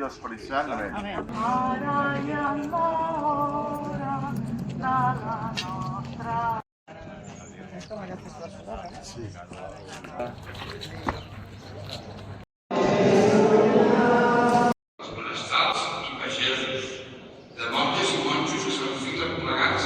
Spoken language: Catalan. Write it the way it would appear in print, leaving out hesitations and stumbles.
lo spaliziale, Amen. Sì. Les talls i pagesos, de monges i monjos que s'enfilen plegats.